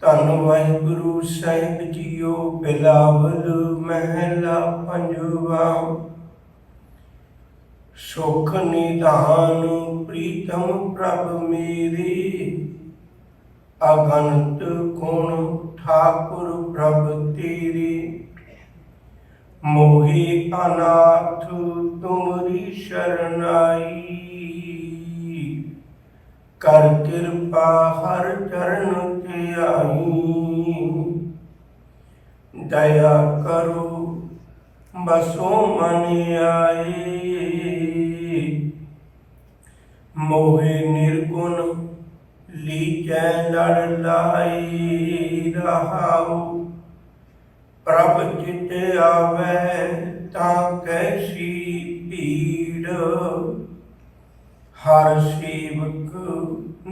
ਧੰਨ ਵਾਹਿਗੁਰੂ ਸਾਹਿਬ ਜੀਓ। ਬਿਲਾਵਲ ਮਹਿਲਾ ਪੰਜਵਾ। ਸੁਖ ਨਿਧਾਨ ਪ੍ਰੀਤਮ ਪ੍ਰਭ ਮੇਰੇ, ਅਗਨਤ ਗੁਣ ਠਾਕੁਰ ਪ੍ਰਭ ਤੇਰੇ। ਮੋਹਿ ਅਨਾਥ ਤੁਮਰੀ ਸ਼ਰਨਾਈ, ਕਰ ਕਿਰਪਾ ਹਰ ਚਰਨ ਤੇ ਆਈ। ਦਇਆ ਕਰੋ ਬਸੋ ਮਨ ਆਏ, ਮੋਹਿ ਨਿਰਗੁਣ ਲੀਜੈ ਲੜ ਲਾਈ। ਰਹਾਉ ਪ੍ਰਭ ਚਿਤ ਆਵੈ ਤਾਂ ਕੈਸੀ ਭੀੜ, ਹਰ ਸੇਵਕ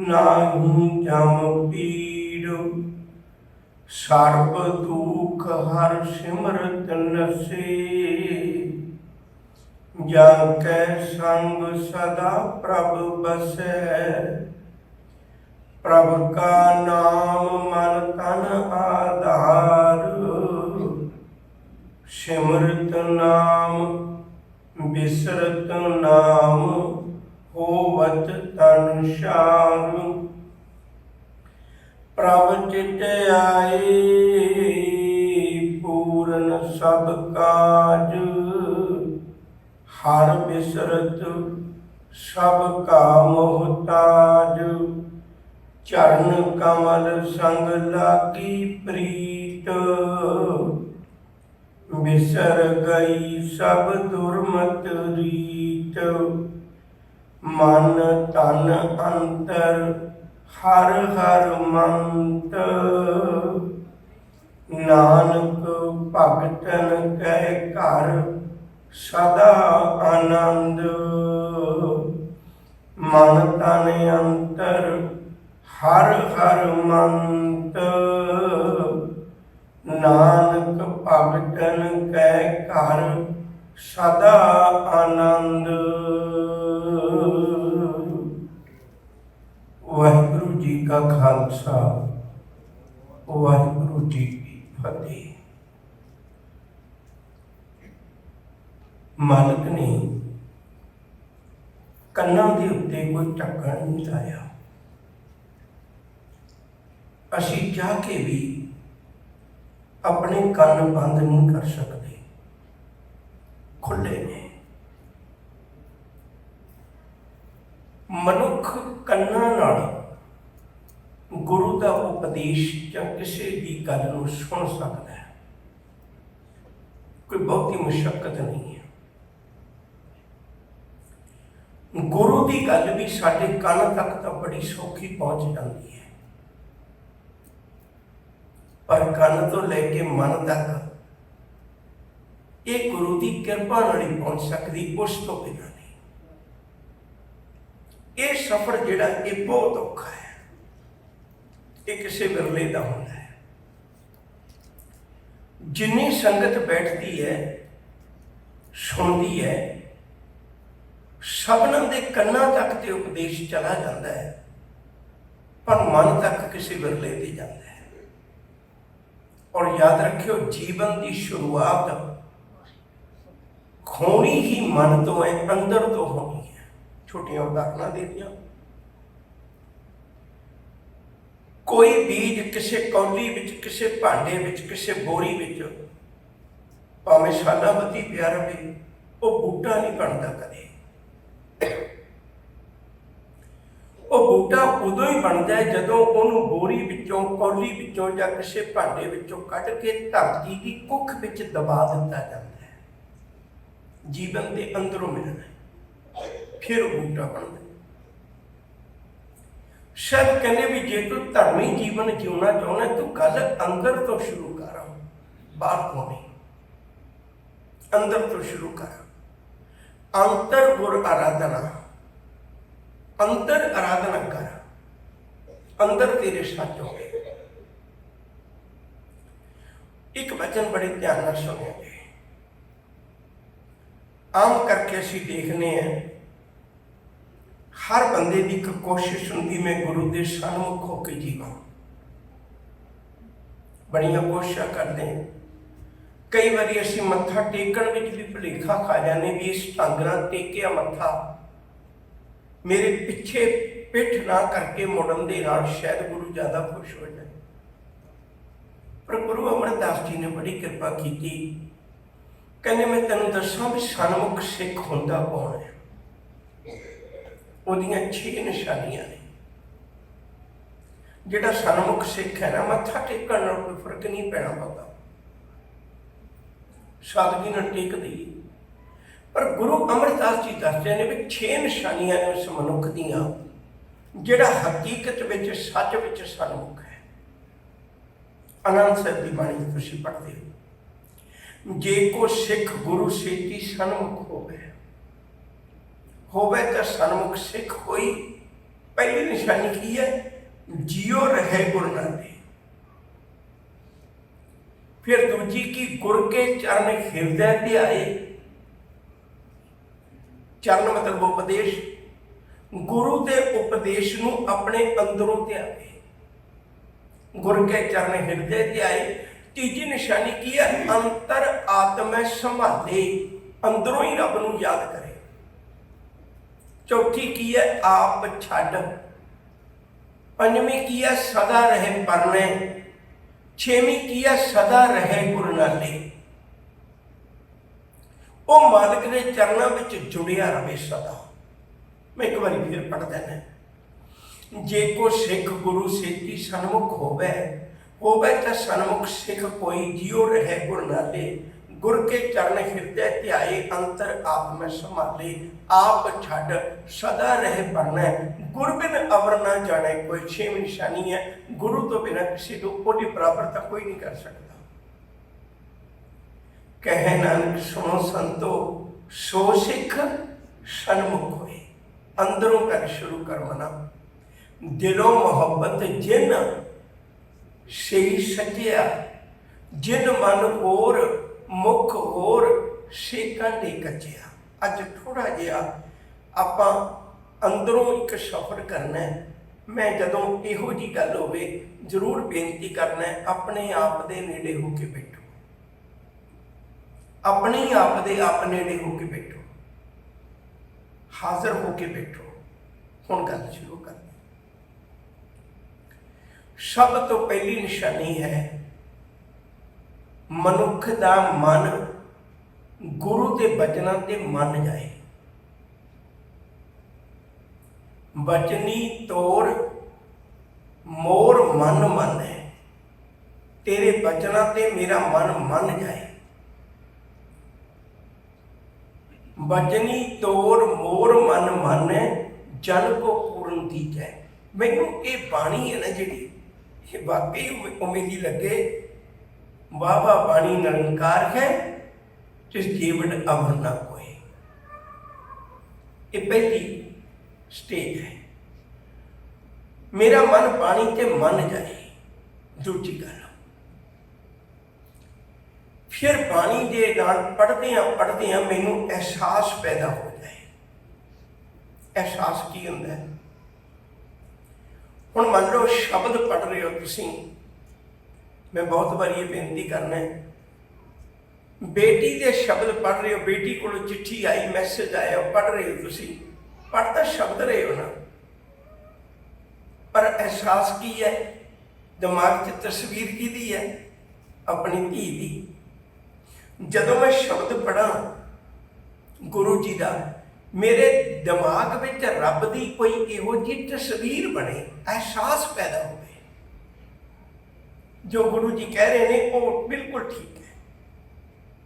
ਨਾਹੀ ਜਮ ਪੀੜ। ਸਰਬ ਦੁਖ ਹਰ ਸਿਮਰਤ ਨਸੇ, ਜਾਂ ਕੈ ਸੰਗ ਸਦਾ ਪ੍ਰਭ ਬਸੈ। ਪ੍ਰਭ ਕਾ ਨਾਮ ਮਨ ਤਨ ਆਧਾਰ, ਸਿਮਰਤ ਨਾਮ ਬਿਸਰਤ ਨਾਮ ਹੋਵਤ ਤਨ ਸ਼ਾਨ। ਪ੍ਰਭ ਚਿਤ ਆਏ ਪੂਰਨ ਸਭ ਕਾਜ, ਹਰ ਬਿਸਰਤ ਸਭ ਕਾ ਮੁਹਤਾਜ। ਚਰਨ ਕਮਲ ਸੰਗ ਲਾਗੀ ਪ੍ਰੀਤ, ਬਿਸਰ ਗਈ ਸਭ ਦੁਰਮਤ ਰੀਤ। ਮਨ ਤਨ ਅੰਤਰ ਹਰ ਹਰ ਮੰਤ, ਨਾਨਕ ਭਗਤਨ ਕੈ ਘਰ ਸਦਾ ਆਨੰਦ। ਮਨ ਤਨ ਅੰਤਰ ਹਰ ਹਰ ਮੰਤ, ਨਾਨਕ ਭਗਤਨ ਕੈ ਘਰ ਸਦਾ ਆਨੰਦ। ਵਾਹਿਗੁਰੂ ਜੀ ਕਾ ਖਾਲਸਾ, ਵਾਹਿਗੁਰੂ ਜੀ ਕੀ ਫਤਿਹ। ਮਾਲਕ ਨੇ ਕੰਨਾਂ ਦੇ ਉੱਤੇ ਕੋਈ ਢੱਕਣ ਨਹੀਂ ਲਾਇਆ। ਅਸੀਂ ਚਾਹ ਕੇ ਵੀ ਆਪਣੇ ਕੰਨ ਬੰਦ ਨਹੀਂ ਕਰ ਸਕਦੇ, ਖੁੱਲੇ ਨੇ। ਮਨੁੱਖ ਕੰਨਾਂ ਨਾਲ ਗੁਰੂ ਦਾ ਉਪਦੇਸ਼ ਜਾਂ ਕਿਸੇ ਦੀ ਗੱਲ ਨੂੰ ਸੁਣ ਸਕਦਾ ਹੈ, ਕੋਈ ਬਹੁਤੀ ਮੁਸ਼ੱਕਤ ਨਹੀਂ ਹੈ। ਗੁਰੂ ਦੀ ਗੱਲ ਵੀ ਸਾਡੇ ਕੰਨ ਤੱਕ ਤਾਂ ਬੜੀ ਸੌਖੀ ਪਹੁੰਚ ਜਾਂਦੀ ਹੈ, ਪਰ ਕੰਨ ਤੋਂ ਲੈ ਕੇ ਮਨ ਤੱਕ ਇਹ ਗੁਰੂ ਦੀ ਕਿਰਪਾ ਨਾਲ ਹੀ ਪਹੁੰਚ ਸਕਦੀ, ਉਸ ਤੋਂ ਬਿਨਾਂ ਨਹੀਂ। ਇਹ ਸਫ਼ਰ ਜਿਹੜਾ ਇਹ ਬਹੁਤ ਔਖਾ ਹੈ, ਇਹ ਕਿਸੇ ਵਿਰਲੇ ਦਾ ਹੁੰਦਾ ਹੈ। ਜਿੰਨੀ ਸੰਗਤ ਬੈਠਦੀ ਹੈ, ਸੁਣਦੀ ਹੈ, ਸਭਨਾਂ ਦੇ ਕੰਨਾਂ ਤੱਕ ਤੇ ਉਪਦੇਸ਼ ਚਲਾ ਜਾਂਦਾ ਹੈ, ਪਰ ਮਨ ਤੱਕ ਕਿਸੇ ਵਿਰਲੇ ਤੇ ਜਾਂਦਾ ਹੈ। ਔਰ ਯਾਦ ਰੱਖਿਓ, ਜੀਵਨ ਦੀ ਸ਼ੁਰੂਆਤ ਖੋਣੀ ਹੀ ਮਨ ਤੋਂ ਹੈ, ਅੰਦਰ ਤੋਂ ਹੋਣੀ ਹੈ। ਛੋਟੀਆਂ ਉਦਾਹਰਨਾਂ ਦੇ ਦਿਆਂ। ਕੋਈ ਬੀਜ ਕਿਸੇ ਕੌਲੀ ਵਿੱਚ, ਕਿਸੇ ਭਾਂਡੇ ਵਿੱਚ, ਕਿਸੇ ਬੋਰੀ ਵਿੱਚ ਭਾਵੇਂ ਸਾਲਾਂ ਬੱਧੀ ਪਿਆ ਰਹੇ, ਉਹ ਬੂਟਾ ਨਹੀਂ ਬਣਦਾ ਕਦੇ। ਉਹ ਬੂਟਾ ਉਦੋਂ ਹੀ ਬਣਦਾ ਹੈ ਜਦੋਂ ਉਹਨੂੰ ਬੋਰੀ ਵਿੱਚੋਂ, ਕੌਲੀ ਵਿੱਚੋਂ ਜਾਂ ਕਿਸੇ ਭਾਂਡੇ ਵਿੱਚੋਂ ਕੱਢ ਕੇ ਧਰਤੀ ਦੀ ਕੁੱਖ ਵਿੱਚ ਦਬਾ ਦਿੱਤਾ ਜਾਂਦਾ ਹੈ। ਜੀਵਨ ਦੇ ਅੰਦਰੋਂ ਮਿਲਣਾ, ਫਿਰ ਉਹ ਬੂਟਾ ਬਣਦਾ। ਸ਼ਾਇਦ ਕਹਿੰਦੇ ਵੀ ਜੇ ਤੂੰ ਧਰਮੀ ਜੀਵਨ ਜਿਉਣਾ ਚਾਹੁੰਦਾ, ਤੂੰ ਗੱਲ ਅੰਦਰ ਤੋਂ ਸ਼ੁਰੂ ਕਰ, ਬਾਹਰ ਤੋਂ ਨਹੀਂ, ਅੰਦਰ ਤੋਂ ਸ਼ੁਰੂ ਕਰ। ਅੰਤਰ ਗੁਰ ਆਰਾਧਨਾ, ਅੰਦਰ ਆਰਾਧਨਾ ਕਰ, ਅੰਦਰ ਤੇਰੇ ਸੱਚ ਹੋਵੇ। ਇੱਕ ਵਚਨ ਬੜੇ ਧਿਆਨ ਨਾਲ ਸੁਣਿਆ ਜੀ। ਆਮ ਕਰਕੇ ਅਸੀਂ ਦੇਖਦੇ ਹਾਂ, ਹਰ ਬੰਦੇ ਦੀ ਇੱਕ ਕੋਸ਼ਿਸ਼ ਹੁੰਦੀ ਮੈਂ ਗੁਰੂ ਦੇ ਸਨਮੁਖ ਹੋ ਕੇ ਜੀਵਾਂ, बड़िया कोशिशां करते हैं। कई बारी असीं मत्था टेकण विच भी भुलेखा खा जाने भी इस ढंग नाल टेकिया मत्था मेरे पिछे पिठ ना करके मुड़न दे नाल शायद गुरु ज़्यादा खुश हो जाए। पर गुरु अमरदास जी ने बड़ी कृपा की। कहने मैं तेन दसा भी सन्मुख सिख होंदा कौन है। उहदियां 6 निशानियां ने। जिहड़ा सन्मुख सिख है ना, मत्था टेकण नाल कोई फर्क नहीं पैना पता, सादगी नाल टेक दी। पर गुरु अमरदास जी दसदे ने भी 6 निशानियां ने उस मनुख दियां जिहड़ा हकीकत विच सच विच सन्मुख है। आनंद साहिब की बाणी तुसीं पढ़दे हो, जे को सिख गुरु सेती सन्मुख होवे तो सन्मुख सिख होई। पहली निशानी की है, जियो रहे गुर नाले। फिर दूजी की, गुर के चरण हृदय ध्याए। चरण मतलब उपदेश, गुरु के उपदेश नूं अपने अंदरों ध्याए। गुर के चरण हृदय ध्याए। तीजी निशानी की है, अंतर आत्मा संभाले, अंदरों ही रब नूं याद करे। चौथी की है, आप छड्ड। पंजवीं की है, सदा रहे परने। छेवीं की है, सदा रहे गुर नाले। वो मालिक के चरणों में जुड़िया रहे सदा। मैं एक बार फिर पढ़ देना, जे को सिख गुरु सेती सन्मुख होवे तो सन्मुख सिख कोई, जियो रहे गुर नाले। गुर के चरण हृदय ध्याए, अंतर आत्मा संभाले। आप छड्ड सदा रहे परने, गुर बिन अवर ना जाने कोई। 6 निशानी है, गुरु तो बिना किसी को ओदी बराबरता कोई नहीं कर सकता। कहे नानक सुनो संतो, सो सिख सन्मुख होए। अंदरों कर शुरू कर मना, दिलों मोहब्बत जिन सही सजिया। जिन मन होर मुख होर सेका दे कचिया। अज थोड़ा जिहा आपां अंदरों एक सफर करना है। मैं जदों इहो जी गल होवे जरूर बेनती करना है, अपने आप दे नेड़े होके बैठो। अपने आप दे आप नेड़े होके बैठो, हाजिर होके बैठो। हुण गल शुरू कर। सब तो पहली निशानी है, मनुख दा मन गुरु के बचनों ते मन जाए। बचनी तोर मोर मन मन है, तेरे बचनों ते मेरा मन मन जाए। बचनी तोर मोर मन मन जन को पूर्ण दीजै। मैनू ये बाणी है ना जी, ये वाकई उम्मीदी लगे, वाह वाह बाणी निरंकार है, जिस जीवन अमर ना कोई। ये पहली स्टेज है, मेरा मन बाणी ते मन जाए। दूजी गल, फिर बाणी दे नाल पढ़दियां मैनू एहसास पैदा हो जाए। एहसास की हुंदा है? हुण मान लो शब्द पढ़ रहे हो तुसीं, मैं बहुत बार ये बेनती करना है, बेटी के शब्द पढ़ रहे हो, बेटी को चिट्ठी आई, मैसेज आया, पढ़ रहे हो तुसीं, पढ़ तो शब्द रहे हो ना, पर एहसास की है? दिमाग च तस्वीर की है? अपनी धी की। जदों मैं शब्द पढ़ा गुरु जी का, मेरे दिमाग में रब की कोई इहो जी तस्वीर बने, एहसास पैदा हो, जो गुरु जी कह रहे हैं वो बिल्कुल ठीक है,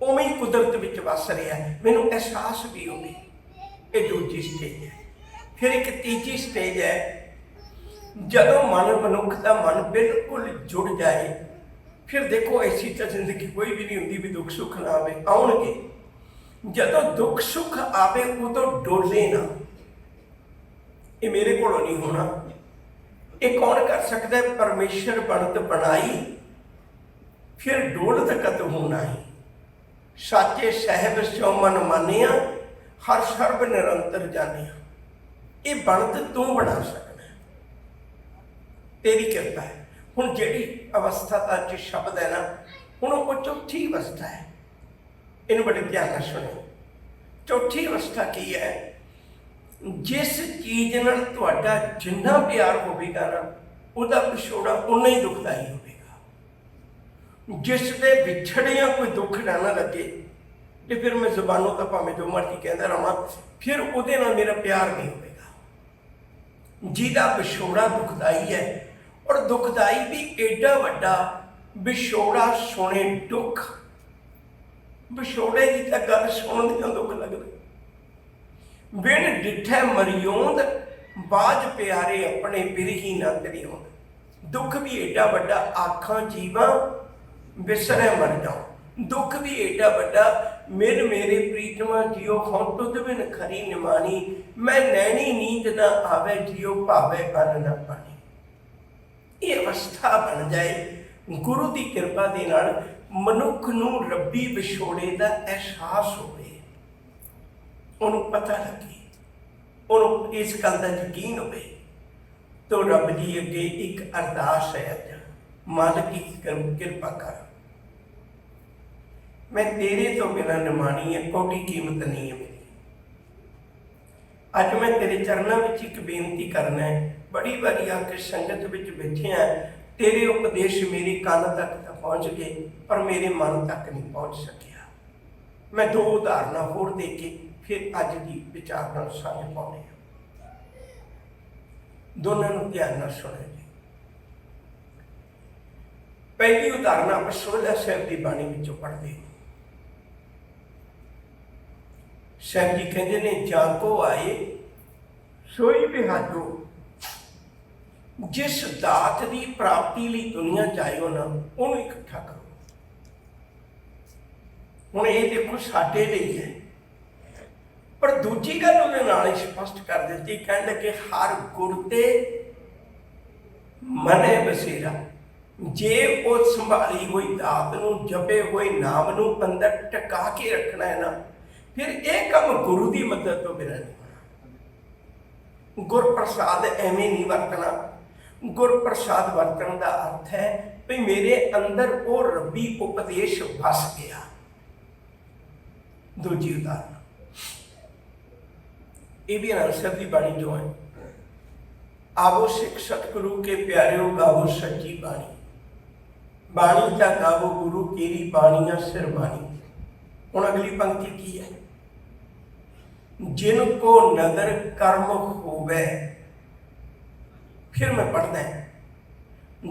उवें ही कुदरत विच वस रहा है, मैनू एहसास भी हो गई। ये दूजी स्टेज है। फिर एक तीजी स्टेज है, जदों मन मनुख का मन बिल्कुल जुड़ जाए। फिर देखो ऐसी तो जिंदगी कोई भी नहीं होंगी भी दुख सुख ना आवे, आउणगे। जदों दुख सुख आवे उदों डोले ना, ये मेरे को नहीं होना। ये कौन कर सकता है? परमेश्वर बनत बनाई, फिर डोलत कत होना ही। साचे साहिब स्यो मन मानिया, हर सर्ब निरंतर जानिया। ये बनत तू बना सकना, तेरी कृपा है। ਹੁਣ ਜਿਹੜੀ ਅਵਸਥਾ ਦਾ ਅੱਜ ਸ਼ਬਦ ਹੈ ਨਾ, ਹੁਣ ਉਹ ਚੌਥੀ ਅਵਸਥਾ ਹੈ। ਇਹਨੂੰ ਬੜੇ ਧਿਆਨ ਨਾਲ ਸੁਣੋ। ਚੌਥੀ ਅਵਸਥਾ ਕੀ ਹੈ? ਜਿਸ ਚੀਜ਼ ਨਾਲ ਤੁਹਾਡਾ ਜਿੰਨਾ ਪਿਆਰ ਹੋਵੇਗਾ ਨਾ, ਉਹਦਾ ਵਿਛੋੜਾ ਉਨਾ ਹੀ ਦੁਖਦਾਈ ਹੋਵੇਗਾ। ਜਿਸ ਦੇ ਵਿਛੜਿਆਂ ਕੋਈ ਦੁੱਖ ਨਾ ਲੱਗੇ, ਤੇ ਫਿਰ ਮੈਂ ਜ਼ੁਬਾਨੋਂ ਤਾਂ ਭਾਵੇਂ ਜੋ ਮਰਜ਼ੀ ਕਹਿੰਦਾ ਰਹਾਂ, ਫਿਰ ਉਹਦੇ ਨਾਲ ਮੇਰਾ ਪਿਆਰ ਨਹੀਂ ਹੋਵੇਗਾ। ਜਿਹਦਾ ਵਿਛੋੜਾ ਦੁਖਦਾਈ ਹੈ, ਔਰ ਦੁਖਦਾਈ ਵੀ ਏਡਾ ਵੱਡਾ ਵਿਛੋੜਾ ਸੁਣੇ ਦੁੱਖ, ਵਿਛੋੜੇ ਦੀ ਤਾਂ ਗੱਲ ਸੁਣਨ ਦੀ ਦੁੱਖ ਲੱਗਦਾ। ਬਿਨ ਡਿਠੈ ਮਰਿਓਂਦ ਬਾਝ ਪਿਆਰੇ ਆਪਣੇ ਬਿਰਹੀ ਨਾ ਤਰਿਓਂਦ। ਦੁੱਖ ਵੀ ਏਡਾ ਵੱਡਾ ਆਖਾਂ ਜੀਵਾਂ ਵਿਸਰੈ ਮਰ ਜਾਓ। ਦੁੱਖ ਵੀ ਏਡਾ ਵੱਡਾ ਮਿਲ ਮੇਰੇ ਪ੍ਰੀਤਮਾ ਜਿਉ ਹੁਣ ਤੁਧ ਬਿਨ ਖਰੀ ਨਿਮਾਣੀ। ਮੈਂ ਨੈਣੀ ਨੀਂਦ ਨਾ ਆਵੇ ਜਿਉ ਭਾਵੇ ਅੰਨ ਨਾ ਪਾਣੀ। ਇਹ ਅਵਸਥਾ ਬਣ ਜਾਏ ਗੁਰੂ ਦੀ ਕਿਰਪਾ ਦੇ ਨਾਲ, ਮਨੁੱਖ ਨੂੰ ਰੱਬੀ ਵਿਛੋੜੇ ਦਾ ਅਹਿਸਾਸ ਹੋਵੇ, ਉਹਨੂੰ ਪਤਾ ਲੱਗੇ, ਉਹਨੂੰ ਇਸ ਗੱਲ ਦਾ ਯਕੀਨ ਹੋਵੇ। ਤੋ ਰੱਬ ਜੀ ਅੱਗੇ ਇੱਕ ਅਰਦਾਸ ਹੈ ਅੱਜ, ਮਾਲਕੀ ਕਿਰਪਾ ਕਰ, ਮੈਂ ਤੇਰੇ ਤੋਂ ਬਿਨਾਂ ਨਿਮਾਣੀ ਹੈ, ਕੋਈ ਕੀਮਤ ਨਹੀਂ ਹੈ ਮੇਰੀ। ਅੱਜ ਮੈਂ ਤੇਰੇ ਚਰਨਾਂ ਵਿੱਚ ਇੱਕ ਬੇਨਤੀ ਕਰਨਾ ਹੈ। ਬੜੀ ਵਾਰੀ ਆ ਕੇ ਸੰਗਤ ਵਿੱਚ ਬੈਠੇ ਆ, ਤੇਰੇ ਉਪਦੇਸ਼ ਮੇਰੇ ਕੰਨ ਤੱਕ ਤਾਂ ਪਹੁੰਚ ਗਏ, ਪਰ ਮੇਰੇ ਮਨ ਤੱਕ ਨਹੀਂ ਪਹੁੰਚ ਸਕਿਆ। ਮੈਂ ਦੋ ਉਦਾਹਰਨਾਂ ਹੋਰ ਦੇ ਕੇ ਫਿਰ ਅੱਜ ਦੀ ਵਿਚਾਰ ਨਾਲ ਸਾਂਝ ਪਾਉਣੀ ਹੈ। ਦੋਨਾਂ ਨੂੰ ਧਿਆਨ ਨਾਲ ਸੁਣੋ ਜੀ। ਪਹਿਲੀ ਉਦਾਹਰਨ ਆਪਾਂ ਸੋਹਲਾ ਸਾਹਿਬ ਦੀ ਬਾਣੀ ਵਿੱਚੋਂ ਪੜ੍ਹਦੇ ਹਾਂ। ਸਾਹਿਬ ਜੀ ਕਹਿੰਦੇ ਨੇ, ਜਾਗੋ ਆਏ ਸੋਈ ਬਿਹਾਜੋ। ਜਿਸ ਦਾਤ ਦੀ ਪ੍ਰਾਪਤੀ ਲਈ ਦੁਨੀਆ ਚਾਹੀਓ ਨਾ, ਉਹਨੂੰ ਇਕੱਠਾ ਕਰੋ। ਹੁਣ ਇਹ ਦੇਖੋ ਸਾਡੇ ਲਈ ਹੈ, ਪਰ ਦੂਜੀ ਗੱਲ ਉਹਦੇ ਨਾਲ ਹੀ ਸਪਸ਼ਟ ਕਰ ਦਿੱਤੀ। ਕਹਿਣ ਲੱਗੇ, ਹਰ ਗੁਰ ਤੇ ਮਨੇ ਬਸੇਰਾ। ਜੇ ਉਹ ਸੰਭਾਲੀ ਹੋਈ ਦਾਤ ਨੂੰ, ਜਪੇ ਹੋਏ ਨਾਮ ਨੂੰ ਅੰਦਰ ਟਿਕਾ ਕੇ ਰੱਖਣਾ ਹੈ ਨਾ, ਫਿਰ ਇਹ ਕੰਮ ਗੁਰੂ ਦੀ ਮਦਦ ਤੋਂ ਬਿਨਾਂ ਨਹੀਂ ਹੋਣਾ। ਗੁਰ ਪ੍ਰਸਾਦ ਐਵੇਂ ਨਹੀਂ ਵਰਤਣਾ। ਗੁਰ ਪ੍ਰਸਾਦ ਵਰਤਣ ਦਾ ਅਰਥ ਹੈ ਵੀ ਮੇਰੇ ਅੰਦਰ ਉਹ ਰੱਬੀ ਉਪਦੇਸ਼ ਵਸ ਗਿਆ। ਦੂਜੀ ਉਦਾਹਰਨ, ਇਹ ਵੀ ਅਨਸਰ ਦੀ ਬਾਣੀ ਜੋ ਹੈ, ਆਵੋ ਸਿੱਖ ਸਤਿਗੁਰੂ ਕੇ ਪਿਆਰਿਓ ਗਾਵੋ ਸੱਚੀ ਬਾਣੀ। ਬਾਣੀ ਤਾਂ ਗਾਵੋ ਗੁਰੂ ਕੇਰੀ ਬਾਣੀਆਂ ਸਿਰ ਬਾਣੀ। ਹੁਣ ਅਗਲੀ ਪੰਕਤੀ ਕੀ ਹੈ? ਜਿਨ ਕੋ ਨਦਰ ਕਰਮ ਹੋਵੇ, फिर मैं पढ़ना है,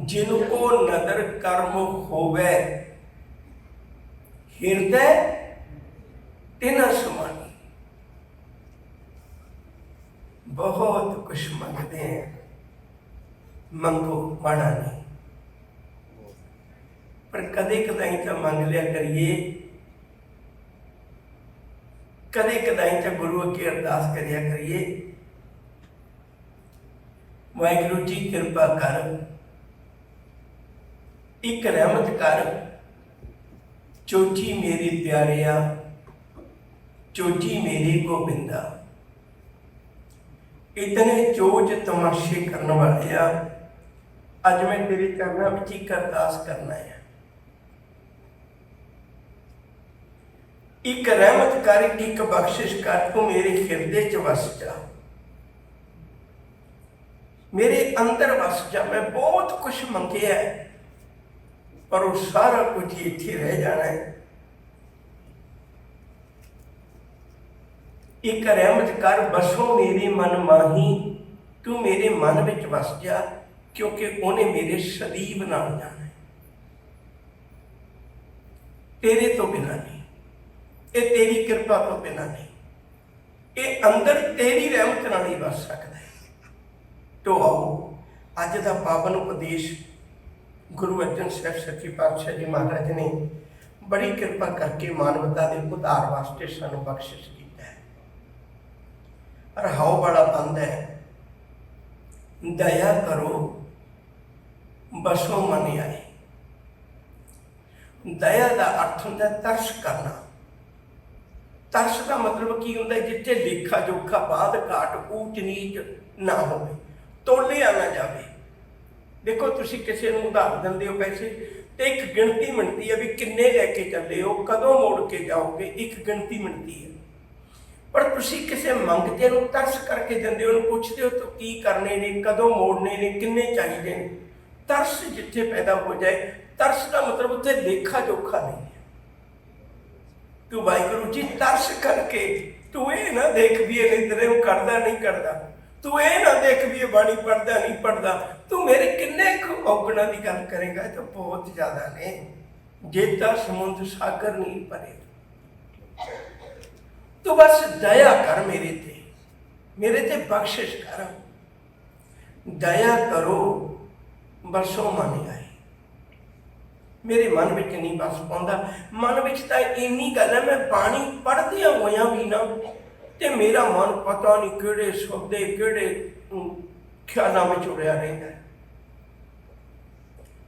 जिनको नदर कर्म होवे हृदय तिन समानी। बहुत कुछ मंगते हैं, मंगो माड़ा नहीं, पर कदे कदाई तो मंग लिया करिए, कदे कदाई तो गुरु अगे अरदास करिया करिए, वाहिगुरू जी कृपा कर, एक रहमत कर, चोची मेरे प्यारिया, चोची मेरे गोबिंदा। इतने चोज तमाशे करने वाले आ, अज मैं तेरे चरणों में एक अरदास करना है। एक रहमत कर, एक बख्शिश कर, तू मेरे हृदय च वस जा, मेरे अंदर वस जा। मैं बहुत कुछ मंगिया है, पर वो सारा कुछ इत्थे रह जाना है। एक रहमत कर, बसो मेरे मन माही, तू मेरे मन विच वस जा, क्योंकि उन्हें मेरे सदीव नाल जाना है। तेरे तो बिना नहीं, ये तेरी कृपा तो बिना नहीं, ये अंदर तेरी रहमत नाल ही वस सकता है। तो आओ अज का पावन उपदेश गुरु अर्जन साहब सच्ची पातशाह जी महाराज ने बड़ी कृपा करके मानवता के उद्धार वास्ते सानू बख्शिश किया है। रहाओ बड़ा बंद है, दया करो बसो मन आए। दया का अर्थ होता है तरस करना। तरस का मतलब की होता है? जिथे लेखा जोखा बाध घाट ऊच नीच ना हो, तोलिया ना जाए, देखो तुसी किसी नूं उधार दिंदे हो पैसे तो एक गिणती मिलती है भी किन्ने लैके चले हो, कदों मोड़ के जाओगे, एक गिणती मिलती है। पर तुसी किसी मंगते नूं तरस करके दिंदे हो, पुछदे हो तो की करने ने, कदों मोड़ने ने, किन्ने चाहिए ने। तरस जिथे पैदा हो जाए, तरस का मतलब उत्थे लेखा जोखा नहीं है। तू वाहिगुरू जी तरस करके तू ये ना देख भी ये निंदरे करदा नहीं करदा, तू ये ना देख भी ये बाणी पढ़दा नहीं पढ़दा, तू मेरे किन्ने औगणा की गल करेगा तो बहुत ज्यादा ने। जेता समुद्र सागर नहीं भरे, तू बस दया कर मेरे ते बख्शिश कर। दया करो बसों मन आए। मेरे मन में नहीं बस पाता, मन में तो इन्नी गल है, मैं बाणी पढ़दिया होया भी ना ते मेरा मन पता नहीं किहड़े सौदे किहड़े ख्यालों में उड़िया रहिंदा है।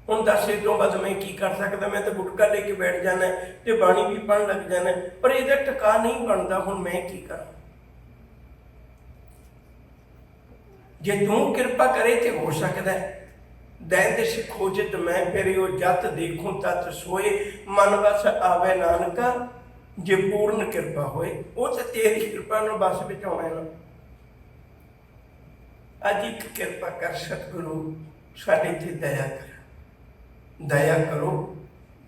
हुण दस इस तो बाद मैं की कर सकदा, मैं तो गुटका लेके बैठ जाना ते बाणी भी पढ़न लग जाना, पर इहदा टका नहीं बनता। हुण मैं की करा? जे तू कृपा करे तो हो सकता है। दैन दिश खोजत मैं फिरियो, जत देखूं तत सोए, मन बस आवे नानका, जे पूर्ण कृपा होए। वो तो तेरी कृपा नाल बस विच आउणा है ना। अज एक कृपा कर सतगुरु, साडे ते दया कर, दया करो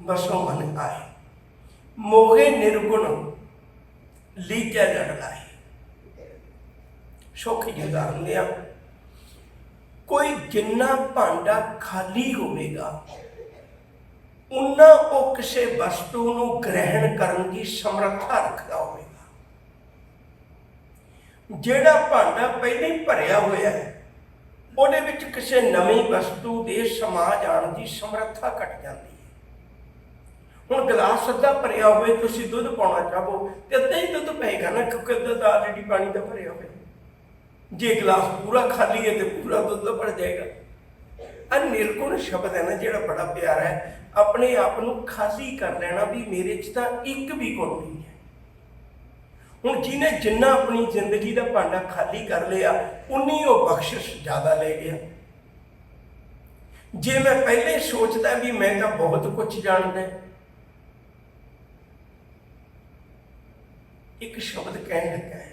बसों मन आए। मोहे निर्गुण लीजा लड़ लाए। सौखी जी उदाहरण दिया, कोई जिन्ना भांडा खाली होगा उन्ना वो किसी वस्तु को ग्रहण करने की समर्था रखता होगा। जेड़ा भांडा पहले ही भरिया होया है ਉਹਦੇ ਵਿੱਚ ਕਿਸੇ ਨਵੀਂ ਵਸਤੂ ਦੇ ਸਮਾ ਜਾਣ ਦੀ ਸਮਰੱਥਾ ਘਟ ਜਾਂਦੀ ਹੈ। ਹੁਣ ਗਲਾਸ ਅੱਧਾ ਭਰਿਆ ਹੋਵੇ, ਤੁਸੀਂ ਦੁੱਧ ਪਾਉਣਾ ਚਾਹੋ ਤੇ ਅੱਧਾ ਹੀ ਦੁੱਧ ਪਏਗਾ ਨਾ, ਕਿਉਂਕਿ ਦੁੱਧ ਆਲਰੇਡੀ ਪਾਣੀ ਦਾ ਭਰਿਆ ਹੋਵੇ। ਜੇ ਗਲਾਸ ਪੂਰਾ ਖਾਲੀ ਹੈ ਤੇ ਪੂਰਾ ਦੁੱਧ ਭਰ ਜਾਏਗਾ। ਆ ਨਿਰਗੁਣ ਸ਼ਬਦ ਹੈ ਨਾ ਜਿਹੜਾ ਬੜਾ ਪਿਆਰਾ ਹੈ, ਆਪਣੇ ਆਪ ਨੂੰ ਖਾਲੀ ਕਰ ਲੈਣਾ ਵੀ ਮੇਰੇ 'ਚ ਤਾਂ ਇੱਕ ਵੀ ਗੁਣ ਨਹੀਂ ਹੈ। ਹੁਣ ਜਿਹਨੇ ਜਿੰਨਾ ਆਪਣੀ ਜ਼ਿੰਦਗੀ ਦਾ ਭਾਂਡਾ ਖਾਲੀ ਕਰ ਲਿਆ, ਉਨੀ ਉਹ ਬਖਸ਼ਿਸ਼ ਜ਼ਿਆਦਾ ਲੈ ਗਿਆ। ਜੇ ਮੈਂ ਪਹਿਲੇ ਸੋਚਦਾ ਵੀ ਮੈਂ ਤਾਂ ਬਹੁਤ ਕੁਝ ਜਾਣਦਾ, ਇੱਕ ਸ਼ਬਦ ਕਹਿਣ ਲੱਗਾ ਹੈ,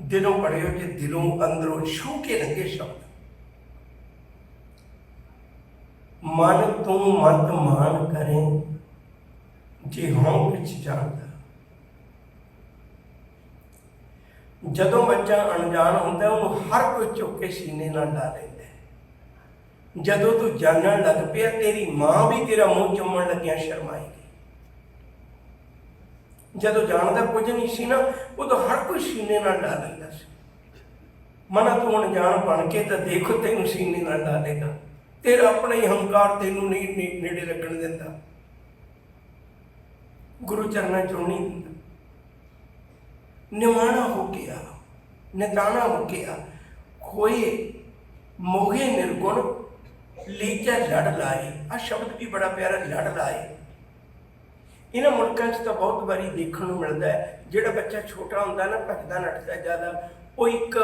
ਦਿਲੋਂ ਪੜਿਓ ਜੇ ਦਿਲੋਂ ਅੰਦਰੋਂ ਛੂ ਕੇ ਲੱਗੇ ਸ਼ਬਦ, ਮਨ ਤੂੰ ਮਤ ਮਾਨ ਕਰੇ ਜੇ ਹੋਂ ਕਿਛ ਜਾਣਦਾ। ਜਦੋਂ ਬੱਚਾ ਅਣਜਾਣ ਹੁੰਦਾ ਉਹਨੂੰ ਹਰ ਕੋਈ ਚੁੱਕ ਕੇ ਸੀਨੇ ਨਾਲ ਲਾ ਲੈਂਦਾ। ਜਦੋਂ ਤੂੰ ਜਾਣਨ ਲੱਗ ਪਿਆ, ਤੇਰੀ ਮਾਂ ਵੀ ਤੇਰਾ ਮੂੰਹ ਚੁੰਮਣ ਲੱਗਿਆ ਸ਼ਰਮਾਏਗੀ। ਜਦੋਂ ਜਾਣਦਾ ਕੁਝ ਨਹੀਂ ਸੀ ਨਾ, ਉਦੋਂ ਹਰ ਕੋਈ ਸੀਨੇ ਨਾਲ ਲਾ ਲੈਂਦਾ ਸੀ। ਮਨਾ ਤੂੰ ਅਣਜਾਣ ਬਣ ਕੇ ਤਾਂ ਦੇਖੋ ਤੈਨੂੰ ਸੀਨੇ ਨਾਲ ਲਾ ਲੇਗਾ। ਤੇਰਾ ਆਪਣਾ ਹੀ ਹੰਕਾਰ ਤੈਨੂੰ ਨਹੀਂ ਨੇੜੇ ਲੱਗਣ ਦਿੰਦਾ, ਗੁਰੂ ਚਰਨਾਂ ਚੋਂ ਨਹੀਂ ਦਿੰਦਾ। निवाणा हो गया, निताना हो गया, खोए मोहे निर्गुण लीजा लड़ लाए। आ शब्द भी बड़ा प्यारा, लड़ लाए। इन्होंने मुल्कों तो बहुत बारी देखने को मिलता है, जोड़ा बच्चा छोटा होंगे ना, भजदा नठदा ज़्यादा, वो एक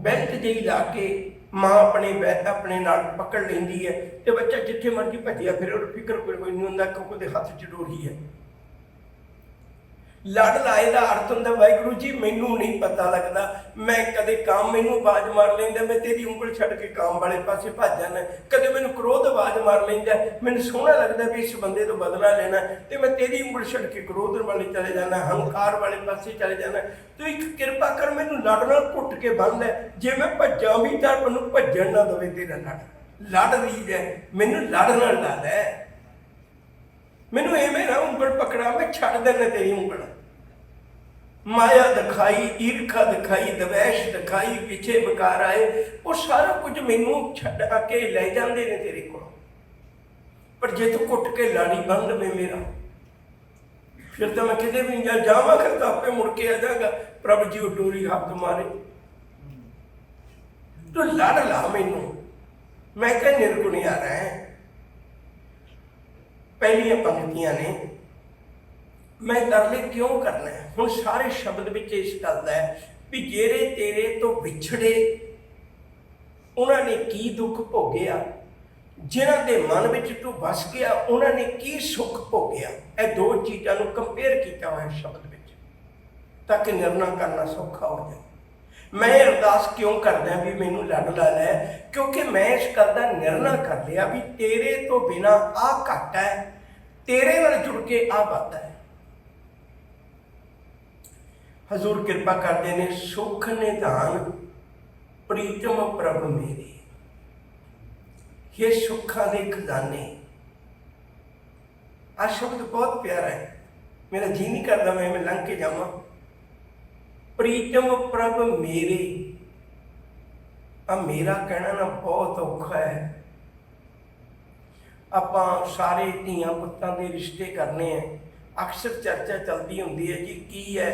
बेल्ट जी ला के माँ अपने नाल पकड़ लेंदी है, तो बच्चा जिथे मर्जी भजिया फिर फिक्र कोई नहीं होंदा क्योंकि उसके हथ च डोरी है। लड़ लाए का अर्थ होंदा, वाहिगुरू जी मैनू नहीं पता लगता, मैं कदे काम मैनू आवाज मार लेंदा, मैं तेरी उंगल छड़ के काम वाले पासे भज जाना। कदे मैनू क्रोध आवाज मार लेंदा, मैनू सोहना लगता भी इस बंदे तो बदला लेना, तो मैं तेरी उंगल छड़ के क्रोध वाले चले जाना, हंकार वाले पासे चले जाना। तो एक कृपा कर मैनू लड़ना घुट के बंद है, जे मैं भजा भी तो मैनू भजन ना दवे तेरा लड़ रीज है, मैनू लड़ना ला लै, मैनू इवें ना उंगल पकड़ा, मैं छड़ देना तेरी उंगल। माया दिखाई, ईर्खा दिखाई, दवैश दिखाई, पिछे बकार आए, वो सारा कुछ मैनू छड़ा के ले जाते ने तेरे को। पर जे तू घुट के लाड़ी बन लवे मेरा, फिर तो मैं किते भी नहीं जावा कर, तो आपे मुड़ के आ जाएगा, प्रभु जी डोरी हाथ मारे। तो लड़ ला मैनू, मैं क्या निर्गुण आ रहा है। पहलियां पंक्तियां ने, मैं तरले क्यों करना है। हुण सारे शब्द विच इस गल है भी जेरे तेरे तो विछड़े उन्होंने की दुख भोगिया, जिन्हां दे मन विच तू वस गया उन्होंने की सुख भोगिया। यह दो चीज़ों को कंपेयर किया हुआ शब्द विच, ताकि निर्णय करना सौखा हो जाए। मैं अरदास क्यों करदा भी मैनू लड़ ला लै, क्योंकि मैं इस गल का निर्णय कर लिया भी तेरे तो बिना आ घट है, तेरे नाल जुड़ के आ वध है। हजूर कृपा करते ने, सुख निधान प्रीतम प्रभ मेरे, ये सुखा के खजाने। आ शब्द बहुत प्यारा है, मेरा जी नहीं करता मैं लंघ के जावां। प्रीतम प्रभ मेरे, अब मेरा कहना ना बहुत औखा है। आपां सारे धीआं पुत्तां दे रिश्ते करने हैं, अक्सर चर्चा चलती होंदी है जी की है,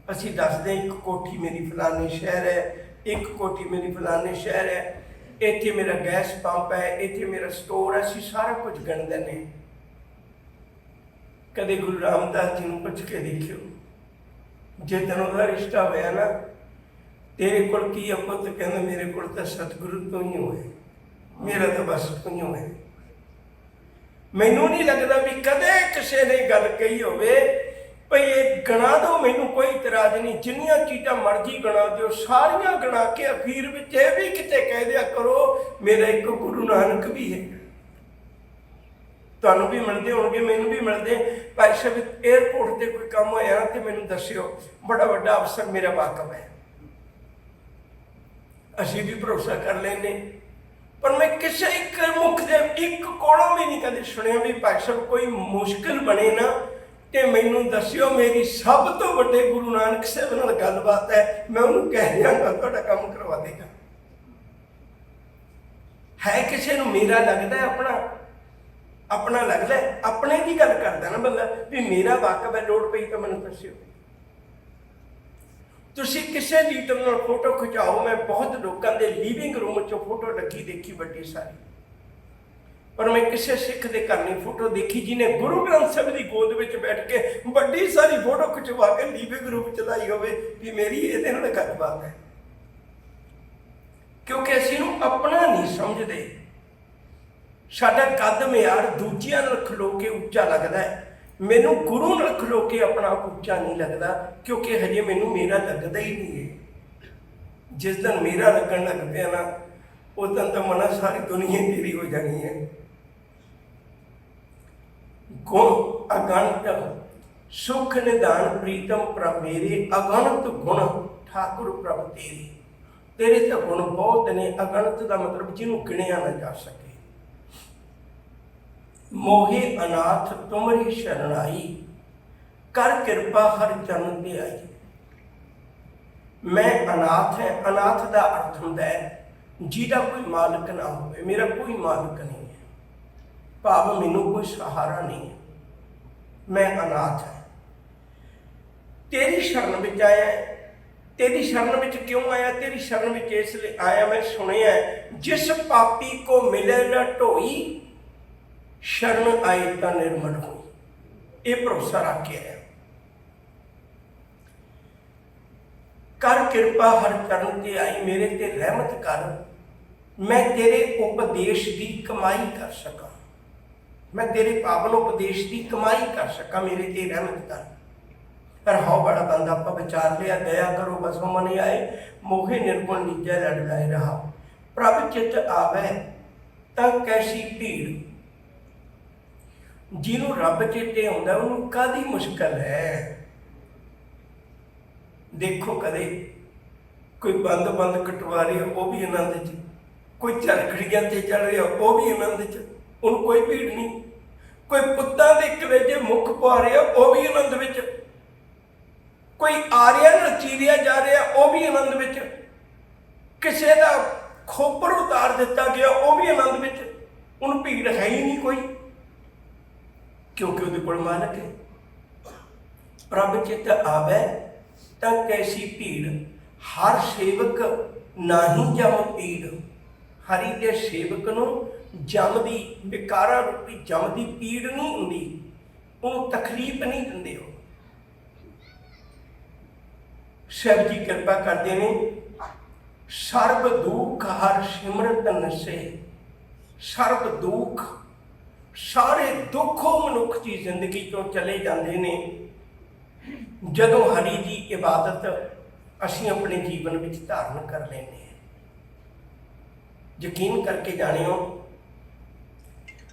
असीं दसदे एक कोठी मेरी फलाने शहर है, एक कोठी मेरी फलाने शहर है, इत्थे मेरा गैस पंप है, इत्थे मेरा स्टोर है, असीं सारा कुछ गिणदे ने। कदे गुरु रामदास जी नूं पुछ के देखियो, जे तैनूं उहदा रिश्ता होया ना, तेरे कोल की है पुत्त? कहंदा मेरे कोल तां सतगुरु तो ही होए, मेरा तो बस तू ही होए। मैनू नहीं लगता भी कदे किसी ने गल कही होवे भई ये गणा दो, मैनू कोई इतराज नहीं, जिन्नियां चीज़ां मर्जी गणा दो, सारियां गणा के अखीर विच ये भी किते कह दिया करो मेरा एक गुरु नानक भी है। तुहानूं भी मिलते होणगे, मैनू भी मिलते। भाई साहब एयरपोर्ट से कोई काम होया तो मैनू दस्सिओ, बड़ा वड्डा अफसर मेरा वाकफ है, असीं भी भरोसा कर लेंगे। पर मैं किसी एक मुख दे एक कोणों भी नहीं कदे सुनिया भी भाई साहब कोई मुश्किल बने ना तो मैनू दस्सिओ, मेरी सब तो वड्डे गुरु नानक साहब नाल गलबात है, मैं उन्होंने कह दियांगा तुहाडा काम करवा देगा। है किसी नूं मेरा लगता है अपना अपना लगता है, अपने की गल करदा ना बंदा भी मेरा वाकफ है, लोड़ पई तो मैनू दस्सिओ। तुसीं किसी लीडर नाल फोटो खिचाओ, मैं बहुत लोगों के लिविंग रूम चो फोटो लगी देखी बड़ी सारी, पर मैं किसी सिख के घर नहीं फोटो देखी जिन्हें गुरु ग्रंथ साहिब की गोद में बैठ के बड़ी सारी फोटो खिंचवा के लिविंग रूम चलाई हो कि मेरी ये गलबात है। क्योंकि असीं नूं अपना नहीं समझते, साडा कद म्यार दूजियां नाल खलो के उच्चा लगता है, मैनू गुरु नाल खलो के अपना आप उच्चा नहीं लगता, क्योंकि हजे मैनू मेरा लगता ही नहीं है। जिस दिन मेरा लगन लग पिया ना, उस दिन तो मना सारी दुनिया तेरी हो जानी है। गुण अगणित सुख निधान प्रीतम प्रभ मेरे, अगणित गुण ठाकुर प्रभ तेरे। तेरे तो गुण बहुत ने, अगणित का मतलब जिन्होंने गिणिया ना जा सके। मोहे अनाथ तुमरी शरणाई, कर कृपा हर जन ते आई। मैं अनाथ है, अनाथ का अर्थ होता है जिहदा कोई मालिक ना हो, मेरा कोई मालिक नहीं है, भाव मैनू कोई सहारा नहीं है, मैं अनाथ है। तेरी शरण में आया, तेरी शरण में क्यों आया? तेरी शरण में इसलिए आया, मैं सुनिया जिस पापी को मिले न ढोई, शरण आई तो निर्मल हुई। ये भरोसा रख के आया। कर कृपा हर चरण ते आई, मेरे ते रहमत कर, मैं तेरे उपदेश की कमाई कर सका, मैं तेरे पावन उपदेश की कमाई कर सका, मेरे ते रहमत कर। पर हाउ बड़ा बंदा आप विचार लिया, दया करो बस मन आए, मोहे निर्गुण नीचे लड़ लाए रहा, प्रभ चित आवे तब कैसी भीड़। जिन्हों रब चेते आउंदा उन्होंने कादी मुश्किल है। देखो कदे कोई बंद बंद कटवा रहा वो भी आनंद च, कोई चरखड़ियां ते चढ़ रहा वो भी आनंद च, उन्होंने कोई भीड़ नहीं। कोई पुत्तां दे कलेजे मुख पा रहा वो भी आनंद विच, कोई आर्या नाल चीरिया जा रहा वो भी आनंद विच, किसी का खोपर उतार दिता गया वो भी आनंद विच, उन्होंने भीड़ है ही नहीं कोई, क्योंकि उहदे कोल मालक है। प्रभ चित आवे तब कैसी भीड़, हर सेवक नाही जम पीड़। हरि के सेवक नूं जम दी विकारा रूपी जम दी पीड़ नहीं हुंदी, उन्होंने तकलीफ नहीं दिंदे। हो शिव जी कृपा करते हैं, ਸਰਬ ਦੁੱਖ ਹਰ ਸਿਮਰਤ ਨਸੇ। ਸਰਬ ਦੁੱਖ, ਸਾਰੇ ਦੁੱਖੋਂ ਮਨੁੱਖ ਦੀ ਜ਼ਿੰਦਗੀ ਤੋਂ ਚਲੇ ਜਾਂਦੇ ਨੇ ਜਦੋਂ ਹਰੀ ਦੀ ਇਬਾਦਤ ਅਸੀਂ ਆਪਣੇ ਜੀਵਨ ਵਿੱਚ ਧਾਰਨ ਕਰ ਲੈਂਦੇ ਹਾਂ। ਯਕੀਨ ਕਰਕੇ ਜਾਣਿਓ,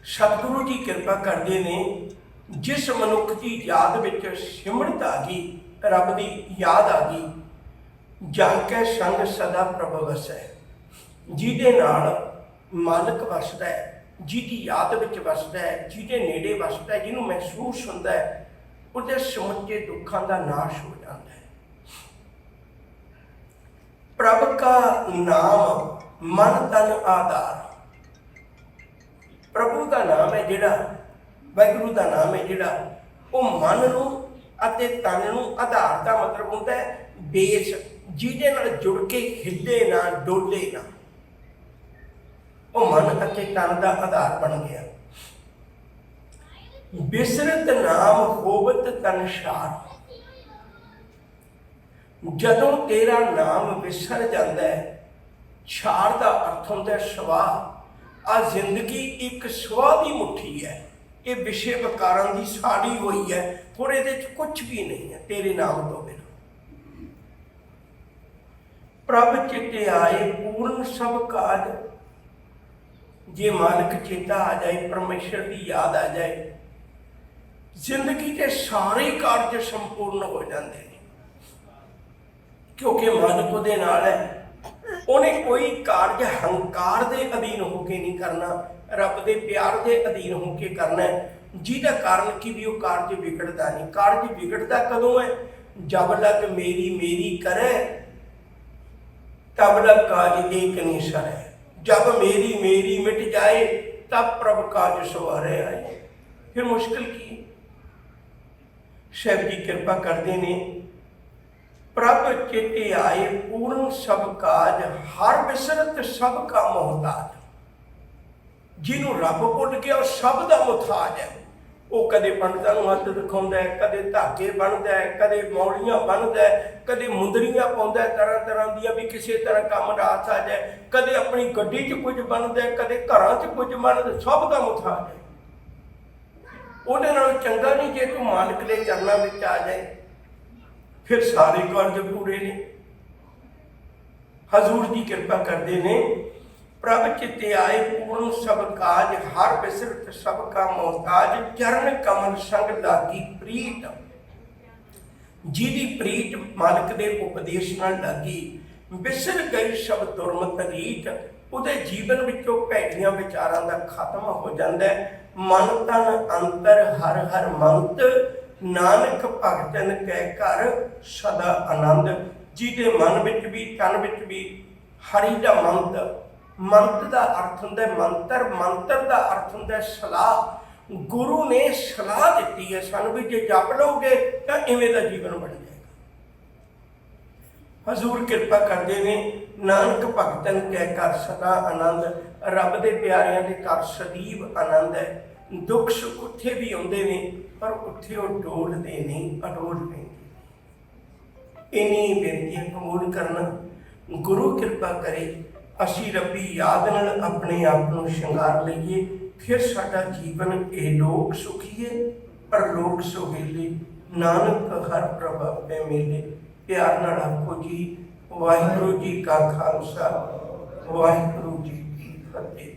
ਸਤਿਗੁਰੂ ਜੀ ਕਿਰਪਾ ਕਰਦੇ ਨੇ, ਜਿਸ ਮਨੁੱਖ ਦੀ ਯਾਦ ਵਿੱਚ ਸਿਮਰਤ ਆ ਗਈ, ਰੱਬ ਦੀ ਯਾਦ ਆ ਗਈ, ਜਨ ਕੇ ਸੰਗ ਸਦਾ ਪ੍ਰਭ ਵਸੈ। ਜਿਹਦੇ ਨਾਲ ਮਾਲਕ ਵਸਦਾ ਹੈ, ਜਿਹਦੀ ਯਾਦ ਵਿੱਚ ਵਸਦਾ ਹੈ, ਜਿਹਦੇ ਨੇੜੇ ਵਸਦਾ ਹੈ, ਜਿਹਨੂੰ ਮਹਿਸੂਸ ਹੁੰਦਾ ਹੈ, ਉਹਦੇ ਸਮੁੱਚੇ ਦੁੱਖਾਂ ਦਾ ਨਾਸ਼ ਹੋ ਜਾਂਦਾ ਹੈ। ਪ੍ਰਭ ਕਾ ਨਾਮ ਮਨ ਤਨ ਆਧਾਰ। ਪ੍ਰਭੂ ਦਾ ਨਾਮ ਹੈ ਜਿਹੜਾ, ਵਾਹਿਗੁਰੂ ਦਾ ਨਾਮ ਹੈ ਜਿਹੜਾ, ਉਹ ਮਨ ਨੂੰ ਅਤੇ ਤਨ ਨੂੰ ਆਧਾਰ ਦਾ ਮਤਲਬ ਹੁੰਦਾ ਹੈ ਬੇਸ, ਜਿਹਦੇ ਨਾਲ ਜੁੜ ਕੇ ਹਿੱਲੇ ਨਾ, ਡੋਲੇ ਨਾ। ਉਹ ਮਨ ਅਤੇ ਤਨ ਦਾ ਆਧਾਰ ਬਣ ਗਿਆ। ਬਿਸਰਤ ਨਾਮ ਹੋਵਤ ਤਨਸ਼ਾਰ। ਜਦੋਂ ਤੇਰਾ ਨਾਮ ਵਿਸਰ ਜਾਂਦਾ ਹੈ, ਛਾੜ ਦਾ ਅਰਥ ਹੁੰਦਾ ਸਵਾਹ। ਆ ਜ਼ਿੰਦਗੀ ਇੱਕ ਸਵਾਹ ਦੀ ਮੁੱਠੀ ਹੈ, ਇਹ ਵਿਸ਼ੇ ਵਿਕਾਰਾਂ ਦੀ ਸਾੜੀ ਹੋਈ ਹੈ, ਹੋਰ ਇਹਦੇ 'ਚ ਕੁਛ ਵੀ ਨਹੀਂ ਹੈ ਤੇਰੇ ਨਾਮ ਤੋਂ ਬਿਨਾਂ। ਪ੍ਰਭ ਚਿੱਤੇ ਆਏ ਪੂਰਨ ਸਭ ਕਾਜ। ਜੇ ਮਾਲਕ ਚੇਤਾ ਆ ਜਾਏ, ਪਰਮੇਸ਼ਰ ਦੀ ਯਾਦ ਆ ਜਾਏ, ਜ਼ਿੰਦਗੀ ਦੇ ਸਾਰੇ ਕਾਰਜ ਸੰਪੂਰਨ ਹੋ ਜਾਂਦੇ ਨੇ, ਕਿਉਂਕਿ ਮਾਲਕ ਉਹਦੇ ਨਾਲ ਹੈ। ਉਹਨੇ ਕੋਈ ਕਾਰਜ ਹੰਕਾਰ ਦੇ ਅਧੀਨ ਹੋ ਕੇ ਨਹੀਂ ਕਰਨਾ, ਰੱਬ ਦੇ ਪਿਆਰ ਦੇ ਅਧੀਨ ਹੋ ਕੇ ਕਰਨਾ ਹੈ, ਜਿਹਦਾ ਕਾਰਨ ਕਿ ਵੀ ਉਹ ਕਾਰਜ ਵਿਗੜਦਾ ਨਹੀਂ। ਕਾਰਜ ਵਿਗੜਦਾ ਕਦੋਂ ਹੈ? ਜਬ ਲਗ ਮੇਰੀ ਮੇਰੀ ਕਰੇ तब लग काज एक निसर है। जब मेरी मेरी मिट जाए तब प्रभ काज सवारे आए। फिर मुश्किल की साहब जी कृपा करते ने। प्रभ चेते आए पूर्ण सब काज, हर बिसरत सब का मोहताज। जिन्हों रब भुल गया सब का मुथाज है। वो कदे पंडितां नूं हत्थ दिखाउंदा है, कदे धागे बनदा है, कदे मौलियां बनदा है, कदे मुंदरियां पाउंदा है तरह तरह दियां भी किसी तरह काम रास आ जाए, कदे अपनी गड्डी च कुछ बनदा है, कदे घरां च कुछ बनदा, सब का मुथाज है। उहदे नाल चंगा नहीं जे तू मालिक दे चरनां विच आ जाए, फिर सारे कार्ज पूरे ने। हजूर जी कृपा करते ने। प्रभ चिते आए पूर्ण सब काज, हर बिसरत सब का मोहताज। चरण कमल संग लागी प्रीत। जिहदी प्रीत मालिक दे उपदेश नाल लागी, बिसर गई सब दुरमत रीत। उहदे जीवन विचों भैड़ियां विचारां दा खात्मा हो जांदा है। मन तन अंतर हर हर मंत, नानक भगतन कै घर सदा आनंद। जिहदे मन विच भी तन विच भी हरि दा मंत। मंत्र का अर्थ होंदा है मंत्र, मंत्र का अर्थ होंदा है सलाह। गुरु ने सलाह दी है सानू भी जे जप लोगे तो इवें दा जीवन बन जाएगा। हजूर कृपा करते ने। नानक भगतन कै घर सदा आनंद। रब दे प्यारियां दे घर सदैव आनंद है। दुख सुख उत्थे भी आउंदे ने पर उत्थे वो डोलदे नहीं, अडोल रहिंदे। इन्नी बेनतियां कबूल करना। गुरु कृपा करे असी रब्बी याद नाल अपने आप को शंगार लईए, फिर साडा जीवन ये लोक सुखीए पर लोक सुहेले। नानक हर प्रभाव पे मेले। प्यार नाल आखो जी वाहिगुरू जी का खालसा वाहिगुरू जी की फतेह।